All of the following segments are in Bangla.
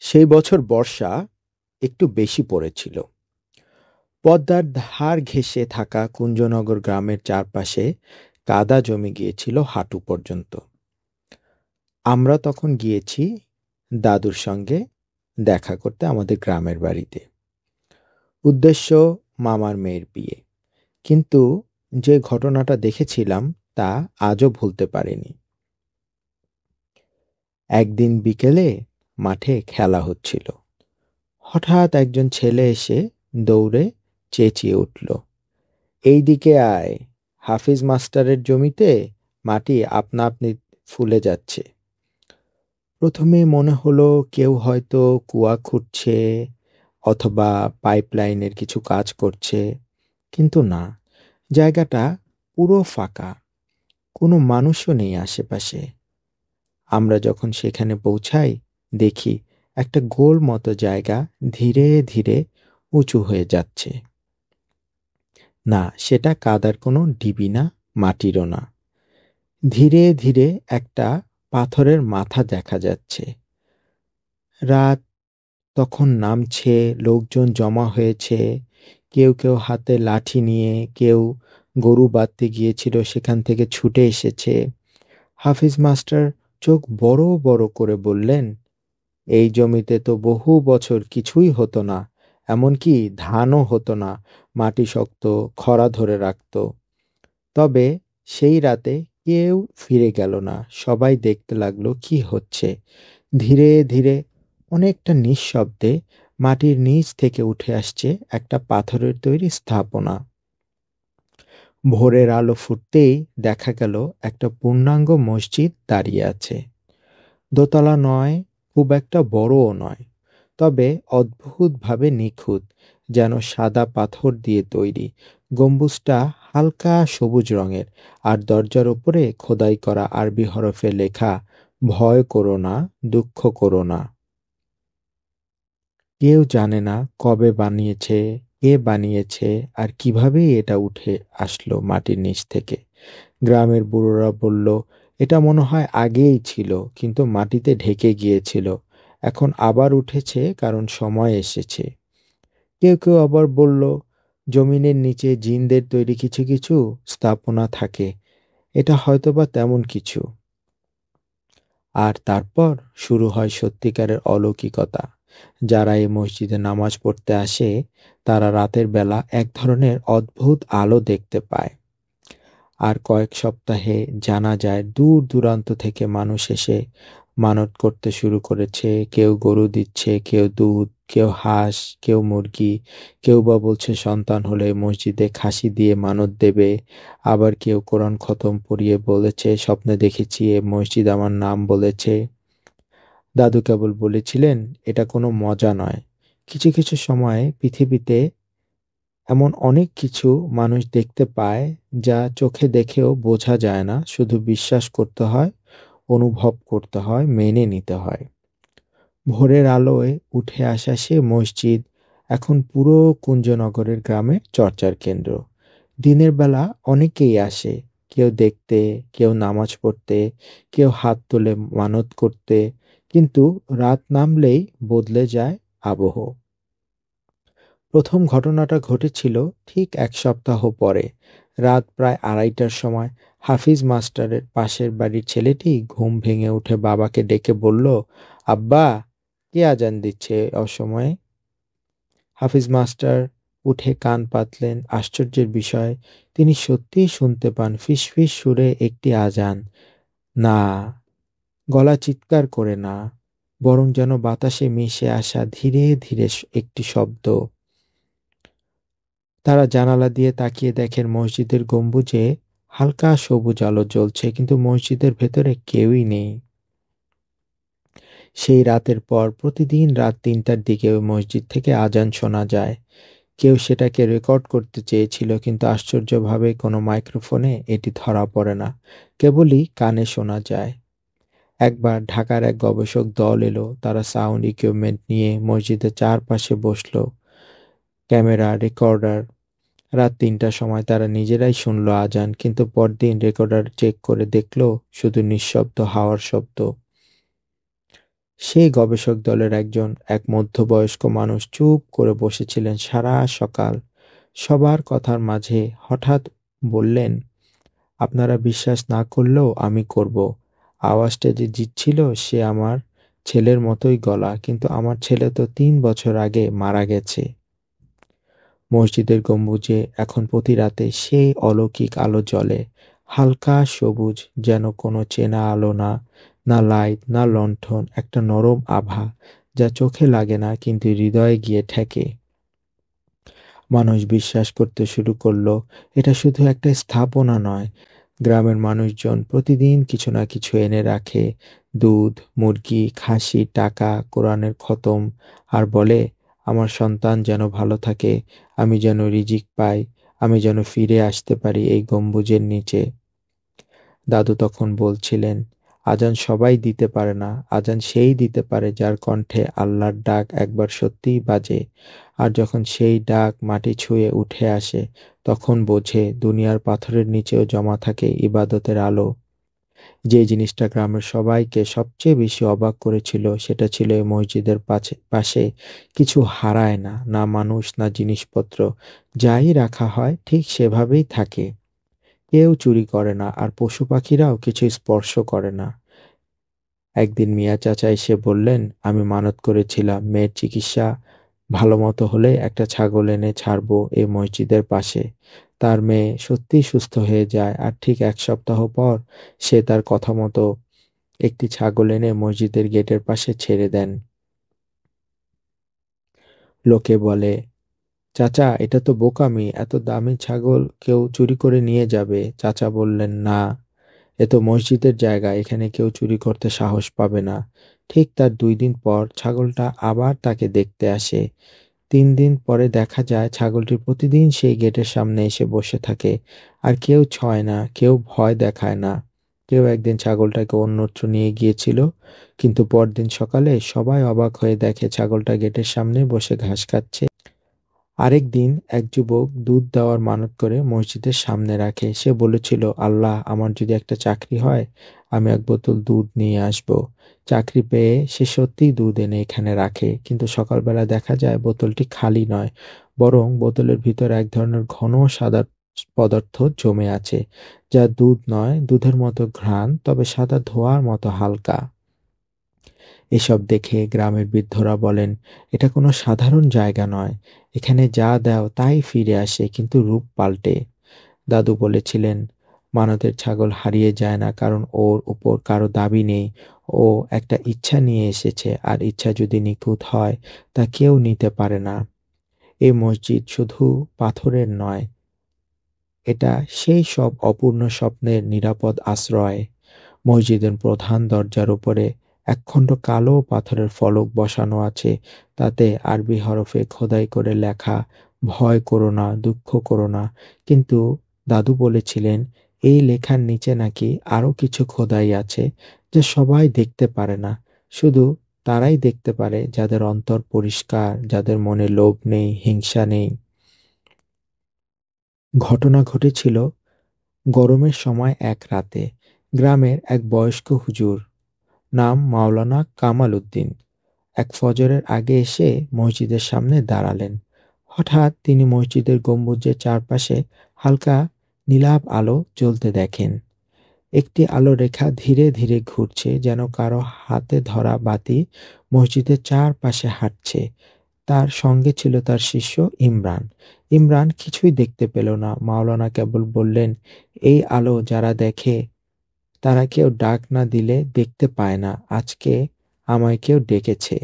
সেই বছর বর্ষা একটু বেশি পড়েছিল। পদ্মার ধার ঘেঁষে থাকা কুঞ্জনগর গ্রামের চারপাশে কাদা জমে গিয়েছিল হাঁটু পর্যন্ত। আমরা তখন গিয়েছি দাদুর সঙ্গে দেখা করতে আমাদের গ্রামের বাড়িতে। উদ্দেশ্য মামার মেয়ের বিয়ে। কিন্তু যে ঘটনাটা দেখেছিলাম তা আজও ভুলতে পারিনি। একদিন বিকেলে মাঠে খেলা হচ্ছিল। হঠাৎ একজন ছেলে এসে দৌড়ে চেঁচিয়ে উঠল, এইদিকে আয়, হাফিজ মাস্টারের জমিতে মাটি আপনা আপনি ফুলে যাচ্ছে। প্রথমে মনে হলো কেউ হয়তো কুয়া খুঁড়ছে অথবা পাইপলাইনের কিছু কাজ করছে, কিন্তু না, জায়গাটা পুরো ফাঁকা, কোনো মানুষও নেই আশেপাশে। আমরা যখন সেখানে পৌঁছাই দেখি একটা গোল মতো জায়গা ধীরে ধীরে উঁচু হয়ে যাচ্ছে। না, সেটা কাদার কোনো ঢিবি না, মাটিরও না। ধীরে ধীরে একটা পাথরের মাথা দেখা যাচ্ছে। রাত তখন নামছে, লোকজন জমা হয়েছে, কেউ কেউ হাতে লাঠি নিয়ে, কেউ গরু বাঁধতে গিয়েছিল সেখান থেকে ছুটে এসেছে। হাফিজ মাস্টার চোখ বড় বড় করে বললেন, এই জমিতে তো বহু বছর কিছুই হতো না, এমনকি ধানও হতো না, মাটি শক্ত, খরা ধরে রাখত। তবে সেই রাতে কেউ ফিরে গেল না, সবাই দেখতে লাগলো কি হচ্ছে। ধীরে ধীরে অনেকটা নিঃশব্দে মাটির নিচ থেকে উঠে আসছে একটা পাথরের তৈরি স্থাপনা। ভোরের আলো ফুটতেই দেখা গেল একটা পূর্ণাঙ্গ মসজিদ দাঁড়িয়ে আছে। দোতলা নয়, খুব একটা বড়ও নয়, তবে অদ্ভুতভাবে নিখুঁত, যেন সাদা পাথর দিয়ে তৈরি। গম্বুজটা হালকা সবুজ রঙের, আর দরজার উপরে খোদাই করা আরবি হরফে লেখা, ভয় করো না, দুঃখ করো না। কেউ জানে না কবে বানিয়েছে, কে বানিয়েছে, আর কিভাবেই এটা উঠে আসলো মাটির নিচ থেকে। গ্রামের বুড়োরা বলল, এটা মনে হয় আগেই ছিল, কিন্তু মাটিতে ঢেকে গিয়েছিল, এখন আবার উঠেছে কারণ সময় এসেছে। কেউ কেউ আবার বলল, জমিনের নিচে জিনদের তৈরি কিছু কিছু স্থাপনা থাকে, এটা হয়তোবা তেমন কিছু। আর তারপর শুরু হয় সত্যিকারের অলৌকিকতা। যারা এই মসজিদে নামাজ পড়তে আসে তারা রাতের বেলা এক ধরনের অদ্ভুত আলো দেখতে পায়। আর কয়েক সপ্তাহে জানা যায় দূর দূরান্ত থেকে মানুষ এসে মানত করতে শুরু করেছে। কেউ গরু দিচ্ছে, কেউ দুধ, কেউ হাঁস, কেউ মুরগি, কেউ বা বলছে সন্তান হলে মসজিদে খাসি দিয়ে মানত দেবে। আবার কেউ কোরআন খতম পড়িয়ে বলেছে, স্বপ্নে দেখেছি এ মসজিদ আমার নাম বলেছে। দাদু কেবল বলেছিলেন, এটা কোনো মজা নয়, কিছু কিছু সময়ে পৃথিবীতে এমন অনেক কিছু মানুষ দেখতে পায় যা চোখে দেখেও বোঝা যায় না, শুধু বিশ্বাস করতে হয়, অনুভব করতে হয়, মেনে নিতে হয়। ভোরের আলোয় উঠে আসা সে মসজিদ এখন পুরো কুঞ্জনগরের গ্রামের চর্চার কেন্দ্র। দিনের বেলা অনেকেই আসে, কেউ দেখতে, কেউ নামাজ পড়তে, কেউ হাত তুলে মানত করতে, কিন্তু রাত নামলেই বদলে যায় আবহ। প্রথম ঘটনাটা ঘটেছিল ঠিক এক সপ্তাহ পরে। রাত প্রায় 2:30টার সময় হাফিজ মাস্টারের পাশের বাড়ির ছেলেটি ঘুম ভেঙে উঠে বাবাকে ডেকে বলল, আব্বা, কে আজান দিচ্ছে অসময়ে? হাফিজ মাস্টার উঠে কান পাতলেন। আশ্চর্যের বিষয়, তিনি সত্যিই শুনতে পান ফিসফিস সুরে একটি আজান। না, গলা চিৎকার করে না, বরং যেন বাতাসে মিশে আসা ধীরে ধীরে একটি শব্দ। তারা জানালা দিয়ে তাকিয়ে দেখেন মসজিদের গম্বুজে হালকা সবুজ আলো জ্বলছে, কিন্তু মসজিদের ভেতরে কেউই নেই। সেই রাতের পর প্রতিদিন রাত 3টার দিকে ওই মসজিদ থেকে আজান শোনা যায়। কেউ সেটাকে রেকর্ড করতে চেয়েছিল, কিন্তু আশ্চর্যভাবে কোনো মাইক্রোফোনে এটি ধরা পড়ে না, কেবলই কানে শোনা যায়। একবার ঢাকার এক গবেষক দল এলো, তারা সাউন্ড ইকুইপমেন্ট নিয়ে মসজিদের চারপাশে বসলো, ক্যামেরা, রেকর্ডার। রাত 3টার সময় তারা নিজেরাই শুনল আজান, কিন্তু পরদিন রেকর্ডার চেক করে দেখলো শুধু নিঃশব্দ হাওয়ার শব্দ। সেই গবেষক দলের এক মধ্যবয়স্ক মানুষ চুপ করে বসেছিলেন সারা সকাল। সবার কথার মাঝে হঠাৎ বললেন, আপনারা বিশ্বাস না করলেও আমি করব। আওয়াজটা যে জিতছিল সে আমার ছেলের মতোই গলা, কিন্তু আমার ছেলে তো 3 বছর আগে মারা গেছে। মসজিদের গম্বুজে এখন প্রতি রাতে সেই অলৌকিক আলো জ্বলে, হালকা সবুজ, যেন কোনো চেনা আলো না, না লাইট না লণ্ঠন, একটা নরম আভা যা চোখে লাগে না কিন্তু হৃদয়ে গিয়ে ঠেকে। মানুষ বিশ্বাস করতে শুরু করলো এটা শুধু একটা স্থাপনা নয়, গ্রামের মানুষজন প্রতিদিন কিছু না কিছু এনে রাখে, দুধ, মুরগি, খাসি, টাকা, কোরআনের খতম, আর বলে আমার সন্তান যেন ভালো থাকে, আমি যেন রিজিক পাই, আমি যেন ফিরে আসতে পারি এই গম্বুজের নিচে। দাদু তখন বলছিলেন, আজান সবাই দিতে পারে না, আজান সেই দিতে পারে যার কণ্ঠে আল্লাহর ডাক একবার সত্যিই বাজে। আর যখন সেই ডাক মাটি ছুঁয়ে উঠে আসে, তখন বোঝে দুনিয়ার পাথরের নিচেও জমা থাকে ইবাদতের আলো। যে জিনিসটা গ্রামের সবাইকে সবচেয়ে বেশি অবাক করেছিল সেটা ছিল এই মসজিদের পাশে কিছু হারায় না, না মানুষ না জিনিসপত্র, যাই রাখা হয় ঠিক সেভাবেই থাকে। কেউ চুরি করে না, আর পশু পাখিরাও কিছু স্পর্শ করে না। একদিন মিয়া চাচা এসে বললেন, আমি মানত করেছিলাম মেয়ের চিকিৎসা ভালো মতো হলে একটা ছাগল এনে ছাড়বো এই মসজিদের পাশে। তার মেয়ে সত্যিই সুস্থ হয়ে যায়, আর ঠিক 1 সপ্তাহ পর সে তার কথা মতো একটি ছাগল এনে মসজিদের গেটের পাশে ছেড়ে দেন। লোকে বলে, চাচা এটা তো বোকামি, এত দামি ছাগল কেউ চুরি করে নিয়ে যাবে। চাচা বললেন, না, এ তো মসজিদের জায়গা, এখানে কেউ চুরি করতে সাহস পাবে না। ঠিক তার 2 দিন পর ছাগলটা আবার তাকে দেখতে আসে। 3 দিন পরে দেখা যায় ছাগলটি প্রতিদিন সেই গেটের সামনে এসে বসে থাকে, আর কেউ ছয় না, কেউ ভয় দেখায় না। কেউ একদিন ছাগলটাকে অন্যত্র নিয়ে গিয়েছিল, কিন্তু পরদিন সকালে সবাই অবাক হয়ে দেখে ছাগলটা গেটের সামনে বসে ঘাস খাচ্ছে। আরেকদিন এক যুবক দুধ দেওয়ার মানত করে মসজিদের সামনে রাখে। সে বলেছিল, আল্লাহ, আমার যদি একটা চাকরি হয় আমি 1 বোতল দুধ নিয়ে আসব। চাকরি পেয়ে সে সত্যিই দুধ এনে এখানে রাখে, কিন্তু সকালবেলা দেখা যায় বোতলটি খালি নয়, বরং বোতলের ভিতর এক ধরনের ঘন সাদা পদার্থ জমে আছে, যা দুধ নয়, দুধের মতো ঘ্রাণ, তবে সাদা ধোঁয়ার মতো হালকা। এসব দেখে গ্রামের বৃদ্ধরা বলেন, এটা কোনো সাধারণ জায়গা নয়, এখানে যা দাও তাই ফিরে আসে, কিন্তু রূপ পাল্টে। দাদু বলেছিলেন, মানতের ছাগল হারিয়ে যায় না, কারণ ওর উপর কারো দাবি নেই। ও একটা ইচ্ছা নিয়ে এসেছে, আর ইচ্ছা যদি নিখুঁত হয় তা কেউ নিতে পারে না। এই মসজিদ শুধু পাথরের নয়, এটা সেই সব অপূর্ণ স্বপ্নের নিরাপদ আশ্রয়। মসজিদের প্রধান দরজার উপরে একখণ্ড কালো পাথরের ফলক বসানো আছে, তাতে আরবি হরফে খোদাই করে লেখা, ভয় করো না, দুঃখ করো না। কিন্তু দাদু বলেছিলেন, এই লেখার নিচে নাকি আরো কিছু খোদাই আছে যা সবাই দেখতে পারে না, শুধু তারাই দেখতে পারে যাদের অন্তর পরিষ্কার, যাদের মনে লোভ নেই, হিংসা নেই। ঘটনা ঘটেছিল গরমের সময় এক রাতে। গ্রামের এক বয়স্ক হুজুর, নাম মাওলানা কামাল উদ্দিন, এক ফজরের আগে এসে মসজিদের সামনে দাঁড়ালেন। হঠাৎ তিনি মসজিদের গম্বুজের চারপাশে হালকা নীলাভ আলো জ্বলতে দেখেন। একটি আলো রেখা ধীরে ধীরে ঘুরছে, যেন কারো হাতে ধরা বাতি মসজিদের চারপাশে হাঁটছে। তার সঙ্গে ছিল তার শিষ্য ইমরান। ইমরান কিছুই দেখতে পেল না। মাওলানা কেবল বললেন, এই আলো যারা দেখে তারা কেউ ডাক না দিলে দেখতে পায় না, আজকে আমায় কেউ ডেকেছে।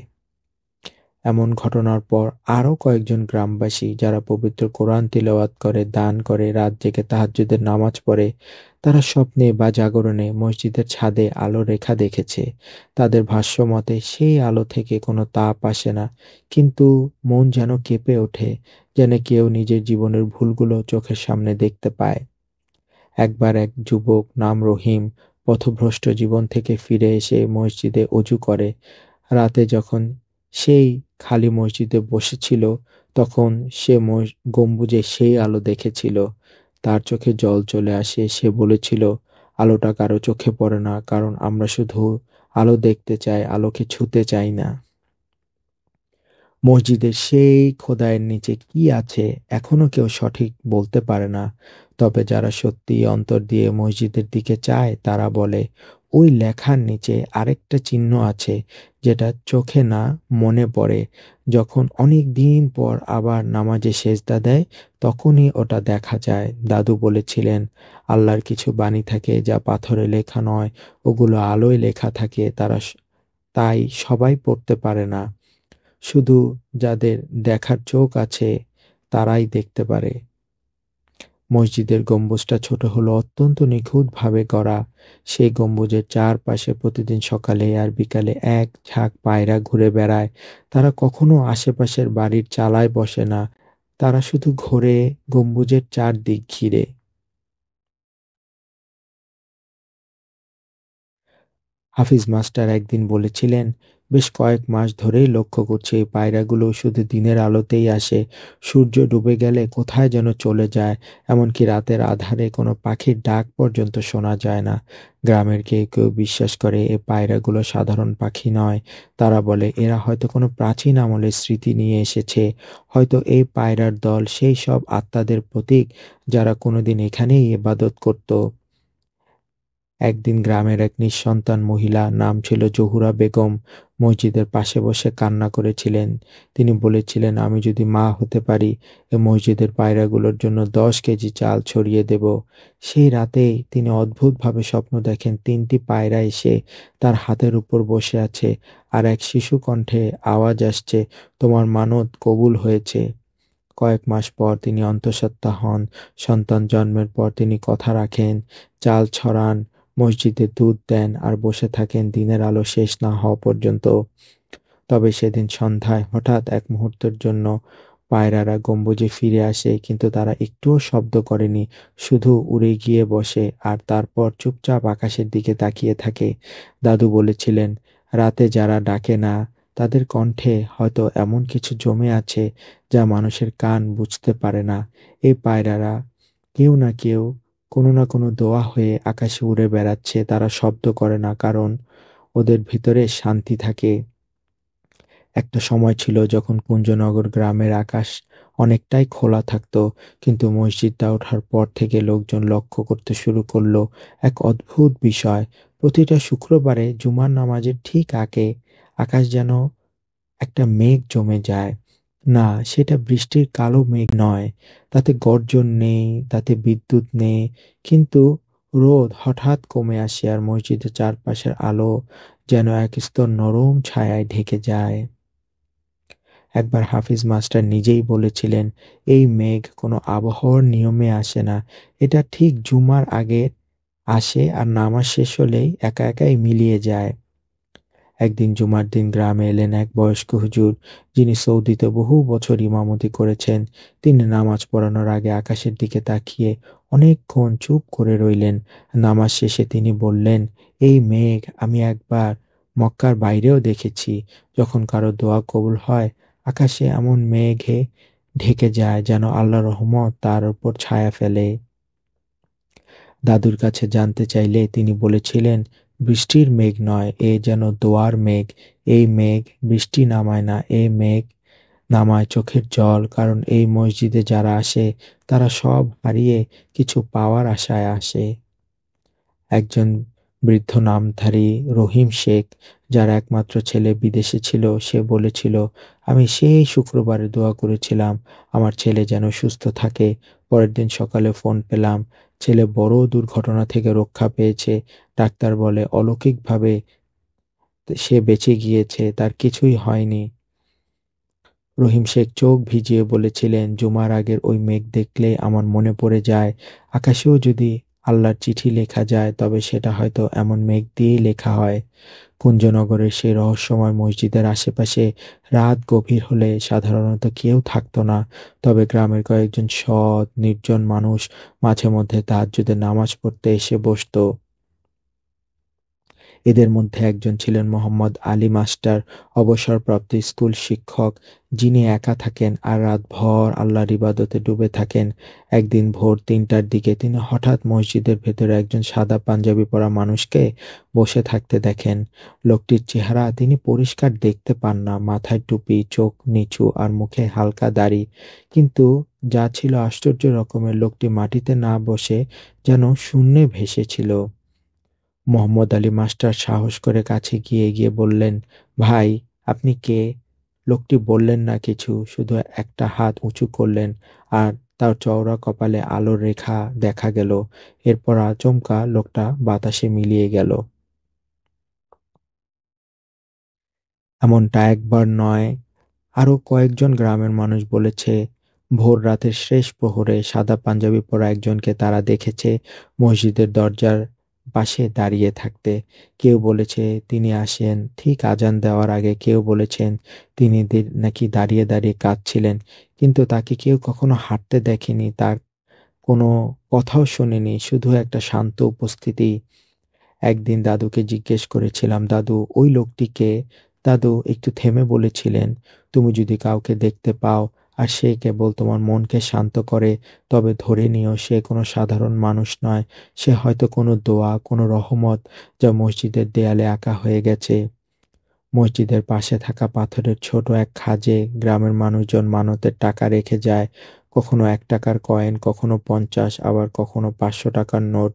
এমন ঘটনার পর আরো কয়েকজন গ্রামবাসী, যারা পবিত্র কোরআন তিলাওয়াত করে, দান করে, রাত জেগে তাহাজ্জুদের নামাজ পড়ে, তারা স্বপ্নে বা জাগরণে মসজিদের ছাদে আলো রেখা দেখেছে। তাদের ভাষ্য মতে সেই আলো থেকে কোনো তাপ আসে না, কিন্তু মন যেন কেঁপে ওঠে, যেন কেউ নিজের জীবনের ভুলগুলো চোখের সামনে দেখতে পায়। একবার এক যুবক নাম রহিম পথভ্রষ্ট জীবন থেকে ফিরে এসে মসজিদে অজু করে। রাতে যখন সেই খালি মসজিদে বসেছিল, তখন সে গম্বুজে সেই আলো দেখেছিল। তার চোখে জল চলে আসে। সে বলেছিল, আলোটা কারো চোখে পড়ে না, কারণ আমরা শুধু আলো দেখতে চায়, আলোকে ছুঁতে চায় না। মসজিদের সেই খোদাইয়ের নিচে কি আছে এখনো কেউ সঠিক বলতে পারে না। তবে যারা সত্যিই অন্তর দিয়ে মসজিদের দিকে চায় তারা বলে, ওই লেখার নিচে আরেকটা চিহ্ন আছে যেটা চোখে না মনে পড়ে। যখন অনেক দিন পর আবার নামাজে সেজদা দেয় তখনই ওটা দেখা যায়। দাদু বলেছিলেন, আল্লাহর কিছু বাণী থাকে যা পাথরে লেখা নয়, ওগুলো আলোয় লেখা থাকে। তাই সবাই পড়তে পারে না, শুধু যাদের দেখার চোখ আছে তারাই দেখতে পারে। মসজিদের গম্বুজটা ছোট হলেও অত্যন্ত নিখুঁতভাবে গড়া। সেই গম্বুজের চারপাশে প্রতিদিন সকালে আর বিকালে এক ঝাঁক পায়রা ঘুরে বেড়ায়। তারা কখনো আশেপাশের বাড়ির চালায় বসে না, তারা শুধু ঘোরে গম্বুজের চারদিক ঘিরে। হাফিজ মাস্টার একদিন বলেছিলেন, বেশ কয়েক মাস ধরেই লক্ষ্য করছি এই পায়রাগুলো শুধু দিনের আলোতেই আসে, সূর্য ডুবে গেলে কোথায় যেন চলে যায়। এমনকি রাতের আধারে কোনো পাখির ডাক পর্যন্ত শোনা যায় না। গ্রামের কেউ কেউ বিশ্বাস করে এই পায়রাগুলো সাধারণ পাখি নয়। তারা বলে এরা হয়তো কোনো প্রাচীন আমলের স্মৃতি নিয়ে এসেছে। হয়তো এই পায়রার দল সেই সব আত্মাদের প্রতীক যারা কোনোদিন এখানেই ইবাদত করত। একদিন গ্রামের এক নিঃসন্তান মহিলা, নাম ছিল জহুরা বেগম, মসজিদের পাশে বসে কান্না করেছিলেন। তিনি বলেছিলেন, আমি যদি মা হতে পারি এ মসজিদের পায়রাগুলোর জন্য 10 কেজি চাল ছড়িয়ে দেব। সেই রাতেই তিনি অদ্ভুতভাবে স্বপ্ন দেখেন, 3টি পায়রা এসে তার হাতের উপর বসে আছে, আর এক শিশু কণ্ঠে আওয়াজ আসছে, তোমার মানত কবুল হয়েছে। কয়েক মাস পর তিনি অন্তঃসত্ত্বা হন। সন্তান জন্মের পর তিনি কথা রাখেন, চাল ছড়ান, মসজিদে দুধ দেন আর বসে থাকেন দিনের আলো শেষ না হওয়া পর্যন্ত। তবে সেদিন সন্ধ্যায় হঠাৎ এক মুহূর্তের জন্য পায়রারা গম্বুজে ফিরে আসে, কিন্তু তারা একটুও শব্দ করেনি, শুধু উড়ে গিয়ে বসে আর তারপর চুপচাপ আকাশের দিকে তাকিয়ে থাকে। দাদু বলেছিলেন, রাতে যারা ডাকে না তাদের কণ্ঠে হয়তো এমন কিছু জমে আছে যা মানুষের কান বুঝতে পারে না। এই পায়রারা কেউ না কেউ, কোনো না কোনো দোয়া হয়ে আকাশে উড়ে বেড়াচ্ছে। তারা শব্দ করে না কারণ ওদের ভিতরে শান্তি থাকে। একটা সময় ছিল যখন কুঞ্জনগর গ্রামের আকাশ অনেকটাই খোলা থাকতো, কিন্তু মসজিদটা ওঠার পর থেকে লোকজন লক্ষ্য করতে শুরু করলো এক অদ্ভুত বিষয়। প্রতিটা শুক্রবারে জুমার নামাজের ঠিক আগে আকাশ যেন একটা মেঘ জমে যায়। না, সেটা বৃষ্টির কালো মেঘ নয়, তাতে গর্জন নেই, তাতে বিদ্যুৎ নেই, কিন্তু রোদ হঠাৎ কমে আসে আর মসজিদের চারপাশের আলো যেন এক স্তর নরম ছায়ায় ঢেকে যায়। একবার হাফিজ মাস্টার নিজেই বলেছিলেন, এই মেঘ কোনো আবহাওয়ার নিয়মে আসে না, এটা ঠিক জুমার আগে আসে আর নামাজ শেষ হলেই একা একাই মিলিয়ে যায়। একদিন জুমার দিন গ্রামে এলেন এক বয়স্ক হুজুর, যিনি সৌদিতে বহু বছর ইমামতি করেছেন। তিনি নামাজ পড়ানোর আগে আকাশের দিকে তাকিয়ে অনেকক্ষণ চুপ করে রইলেন। নামাজ শেষে তিনি বললেন, এই মেঘ আমি একবার মক্কার বাইরেও দেখেছি। যখন কারো দোয়া কবুল হয় আকাশে এমন মেঘে ঢেকে যায় যেন আল্লাহর রহমত তার উপর ছায়া ফেলে। দাদুর কাছে জানতে চাইলে তিনি বলেছিলেন, বৃষ্টির মেঘ নয়, এ যেন দোয়ার মেঘ। এই মেঘ বৃষ্টি নামায় না, এই মেঘ নামায় চোখের জল। কারণ এই মসজিদে যারা আসে তারা সব হারিয়ে কিছু পাওয়ার আশায় আসে। একজন বৃদ্ধ নামধারী রহিম শেখ, যার একমাত্র ছেলে বিদেশে ছিল, সে বলেছিল, আমি সেই শুক্রবারে দোয়া করেছিলাম আমার ছেলে যেন সুস্থ থাকে। পরের দিন সকালে ফোন পেলাম, ছেলে বড় দুর্ঘটনা থেকে রক্ষা পেয়েছে। ডাক্তার বলে অলৌকিকভাবে সে বেঁচে গিয়েছে, তার কিছুই হয়নি। রহিম শেখ চোখ ভিজিয়ে বলেছিলেন, জুমার আগের ওই মেঘ দেখলে আমার মনে পড়ে যায়, আকাশেও যদি আল্লাহর চিঠি লেখা যায় তবে সেটা হয়তো এমন মেঘ দিয়েই লেখা হয়। কুঞ্জনগরের সেই রহস্যময় মসজিদের আশেপাশে রাত গভীর হলে সাধারণত কেউ থাকতো না, তবে গ্রামের কয়েকজন সৎ নির্জন মানুষ মাঝে মধ্যে তাহাজ্জুদের নামাজ পড়তে এসে বসতো। এদের মধ্যে একজন ছিলেন মোহাম্মদ আলী মাস্টার, অবসরপ্রাপ্ত স্কুল শিক্ষক, যিনি একা থাকেন আর রাতভর আল্লাহর ইবাদতে ডুবে থাকেন। একদিন ভোর ৩টার দিকে তিনি হঠাৎ মসজিদের ভেতরে একজন সাদা পাঞ্জাবি পরা মানুষকে বসে থাকতে দেখেন। লোকটির চেহারা তিনি পরিষ্কার দেখতে পান না, মাথায় টুপি, চোখ নিচু আর মুখে হালকা দাড়ি। কিন্তু যা ছিল আশ্চর্য রকমের, লোকটি মাটিতে না বসে যেন শূন্যে ভেসেছিল। মোহাম্মদ আলী মাস্টার সাহস করে কাছে গিয়ে বললেন, ভাই, আপনি কে? লোকটি বললেন না কিছু, শুধু একটা হাত উঁচু করলেন, আর তার চওড়া কপালে আলোর রেখা দেখা গেল। এরপর আচমকা লোকটা বাতাসে মিলিয়ে গেল। এমনটা একবার নয়, আরো কয়েকজন গ্রামের মানুষ বলেছে ভোর রাতের শেষ প্রহরে সাদা পাঞ্জাবি পরা একজনকে তারা দেখেছে মসজিদের দরজার পাশে দাঁড়িয়ে থাকতে। কেউ বলেছে তিনি আসেন ঠিক আজান দেওয়ার আগে, কেউ বলেছেন তিনি নাকি দাঁড়িয়ে দাঁড়িয়ে কাঁদছিলেন। কিন্তু তাকে কেউ কখনো হাঁটতে দেখেনি, তার কোনো কথাও শোনেনি, শুধু একটা শান্ত উপস্থিতি। একদিন দাদুকে জিজ্ঞেস করেছিলাম, দাদু, ওই লোকটিকে? দাদু একটু থেমে বলেছিলেন, তুমি যদি কাউকে দেখতে পাও আর সে কেবল তোমার মনকে শান্ত করে, তবে ধরে নিও সে কোনো সাধারণ মানুষ নয়। সে হয়তো কোনো দোয়া, কোনো রহমত, যা মসজিদের দেয়ালে আঁকা হয়ে গেছে। মসজিদের পাশে থাকা পাথরের ছোট এক খাঁজে গ্রামের মানুষজন মানতের টাকা রেখে যায়। কখনো ১ টাকার কয়েন, কখনো ৫০, আবার কখনো ৫০০ টাকার নোট।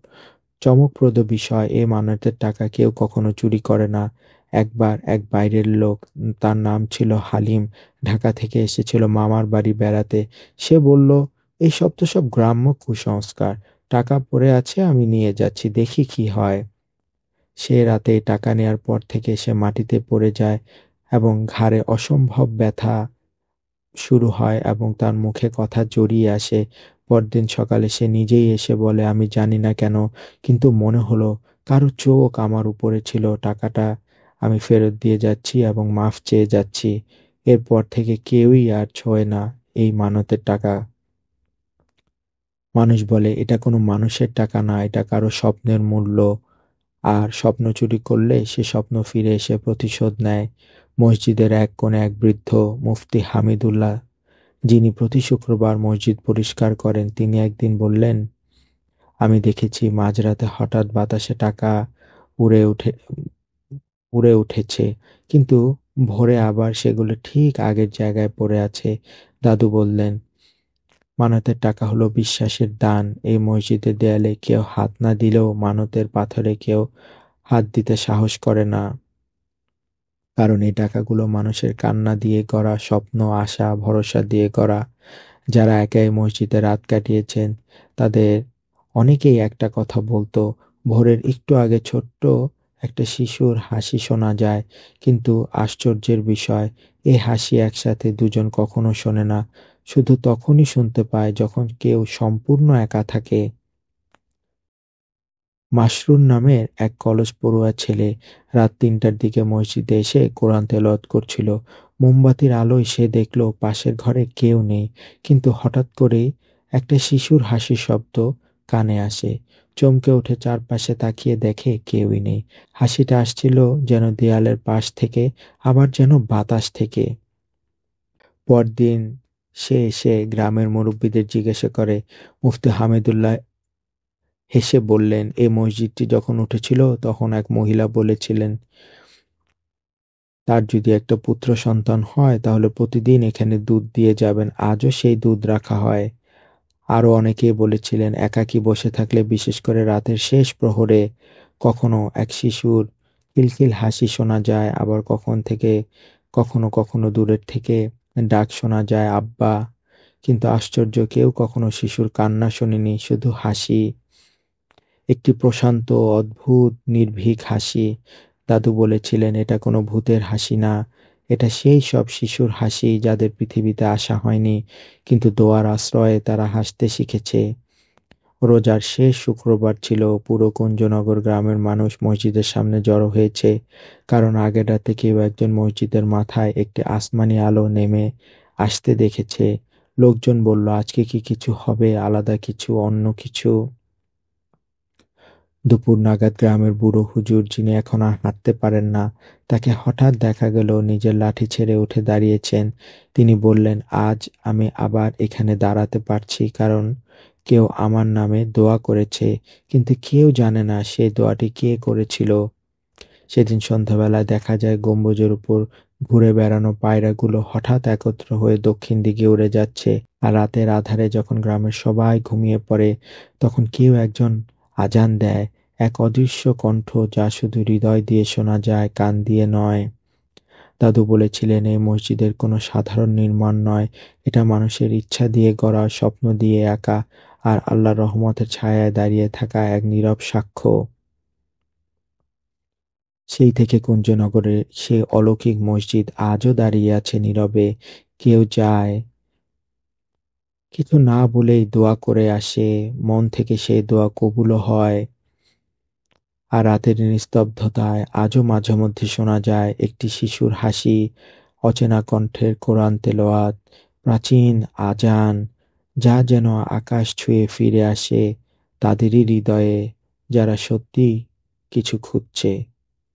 চমকপ্রদ বিষয়, এ মানতের টাকা কেউ কখনো চুরি করে না। একবার এক বাইরের লোক, তার নাম ছিল হালিম, ঢাকা থেকে এসেছিল মামার বাড়ি বেড়াতে। সে বলল, এইসব তো সব গ্রাম্য কুসংস্কার, টাকা পড়ে আছে, আমি নিয়ে যাচ্ছি, দেখি কি হয়। সে রাতে টাকা নেয়ার পর থেকে সে মাটিতে পড়ে যায় এবং ঘাড়ে অসম্ভব ব্যথা শুরু হয় এবং তার মুখে কথা জড়িয়ে আসে। পরদিন সকালে সে নিজেই এসে বলে, আমি জানি না কেন, কিন্তু মনে হলো কারো চোখ আমার উপরে ছিল। টাকাটা আমি ফেরত দিয়ে যাচ্ছি এবং মাফ চেয়ে যাচ্ছি। এরপর থেকে কেউই আর ছোঁয় না এই মানতের টাকা। মানুষ বলে এটা কোনো মানুষের টাকা না, এটা কারো স্বপ্নের মূল্য। আর স্বপ্ন চুরি করলে সে স্বপ্ন ফিরে এসে প্রতিশোধ নেয়। মসজিদের এক কোণে এক বৃদ্ধ মুফতি হামিদুল্লাহ, যিনি প্রতি শুক্রবার মসজিদ পরিষ্কার করেন, তিনি একদিন বললেন, আমি দেখেছি মাঝরাতে হঠাৎ বাতাসে টাকা উড়ে উঠে উড়ে উঠেছে, কিন্তু ভোরে আবার সেগুলো ঠিক আগের জায়গায় পড়ে আছে। দাদু বললেন, মানতের টাকা হলো বিশ্বাসের দান। এই মসজিদের দেয়ালে কেউ হাত না দিলেও মানতের পাথরে কেউ হাত দিতে সাহস করে না। কারণ এই টাকাগুলো মানুষের কান্না দিয়ে গড়া, স্বপ্ন, আশা, ভরসা দিয়ে গড়া। যারা একাই মসজিদে রাত কাটিয়েছেন তাদের অনেকেই একটা কথা বলতো, ভোরের একটু আগে ছোট্ট একটা শিশুর হাসি শোনা যায়। কিন্তু আশ্চর্যের বিষয়, এই হাসি একসাথে দুজন কখনো শোনে না, শুধু তখনই শুনতে পায় যখন কেউ সম্পূর্ণ একা থাকে। মাসরুর নামের এক কলেজ পড়ুয়া ছেলে রাত ৩টার দিকে মসজিদে এসে কোরআন তেলাওয়াত করছিল। মোমবাতির আলোয় সে দেখল পাশের ঘরে কেউ নেই, কিন্তু হঠাৎ করেই একটা শিশুর হাসির শব্দ কানে আসে। চমকে উঠে চারপাশে তাকিয়ে দেখে কেউই নেই। হাসিটা আসছিল যেন দেয়ালের পাশ থেকে, আবার যেন বাতাস থেকে। পরদিন সে এসে গ্রামের মুরব্বিদের জিজ্ঞাসা করে। মুফতি হামিদুল্লাহ হেসে বললেন, এই মসজিদটি যখন উঠেছিল তখন এক মহিলা বলেছিলেন তার যদি একটা পুত্র সন্তান হয় তাহলে প্রতিদিন এখানে দুধ দিয়ে যাবেন। আজও সেই দুধ রাখা হয়। আরো অনেকেই বলেছিলেন একাকী বসে থাকলে, বিশেষ করে রাতের শেষ প্রহরে, কখনো এক শিশুর কিলকিল হাসি শোনা যায়, আবার কখনো কখনো দূরের থেকে ডাক শোনা যায়, আব্বা। কিন্তু আশ্চর্য, কেউ কখনো শিশুর কান্না শোনেনি, শুধু হাসি, একটি প্রশান্ত, অদ্ভুত, নির্ভীক হাসি। দাদু বলেছিলেন, এটা কোনো ভূতের হাসি না, এটা সেই সব শিশুর হাসি যাদের পৃথিবীতে আসা হয়নি, কিন্তু দোয়ার আশ্রয়ে তারা হাসতে শিখেছে। রোজার শেষ শুক্রবার ছিল। পুরো কুঞ্জনগর গ্রামের মানুষ মসজিদের সামনে জড়ো হয়েছে, কারণ আগের রাতে কেউ একজন মসজিদের মাথায় একটি আসমানি আলো নেমে আসতে দেখেছে। লোকজন বলল, আজকে কি কিছু হবে, আলাদা কিছু, অন্য কিছু? দুপুর নাগাদ গ্রামের বুড়ো হুজুর, যিনি এখন আর হাঁটতে পারেন না, তাকে হঠাৎ দেখা গেল নিজের লাঠি ছেড়ে উঠে দাঁড়িয়েছেন। তিনি বললেন, আজ আমি আবার এখানে দাঁড়াতে পারছি, কারণ কেউ আমার নামে দোয়া করেছে, কিন্তু কেউ জানে না সেই দোয়াটি কে করেছিল। সেদিন সন্ধ্যাবেলায় দেখা যায় গম্বুজের উপর ঘুরে বেড়ানো পায়রাগুলো হঠাৎ একত্র হয়ে দক্ষিণ দিকে উড়ে যাচ্ছে। আর রাতের আধারে যখন গ্রামের সবাই ঘুমিয়ে পড়ে, তখন কেউ একজন আজান দেয়, এক অদৃশ্য কণ্ঠ যা শুধু হৃদয় দিয়ে শোনা যায়, কান দিয়ে নয়। দাদু বলেছিলেন, এই মসজিদের কোনো সাধারণ নির্মাণ নয়, এটা মানুষের ইচ্ছা দিয়ে গড়া, স্বপ্ন দিয়ে আঁকা, আর আল্লাহর রহমতের ছায়ায় দাঁড়িয়ে থাকা এক নীরব সাক্ষ্য। সেই থেকে কুঞ্জনগরের সে অলৌকিক মসজিদ আজও দাঁড়িয়ে আছে নীরবে। কেউ যায়, কিছু না বলেই দোয়া করে আসে, মন থেকে সেই দোয়া কবুলও হয়। আর রাতের নিস্তব্ধতায় আজও মাঝে মধ্যে শোনা যায় একটি শিশুর হাসি, অচেনা কণ্ঠের কোরআন তেলাওয়াত, প্রাচীন আজান, যা যেন আকাশ ছুঁয়ে ফিরে আসে তাদেরই হৃদয়ে, যারা সত্যি কিছু খুঁজছে।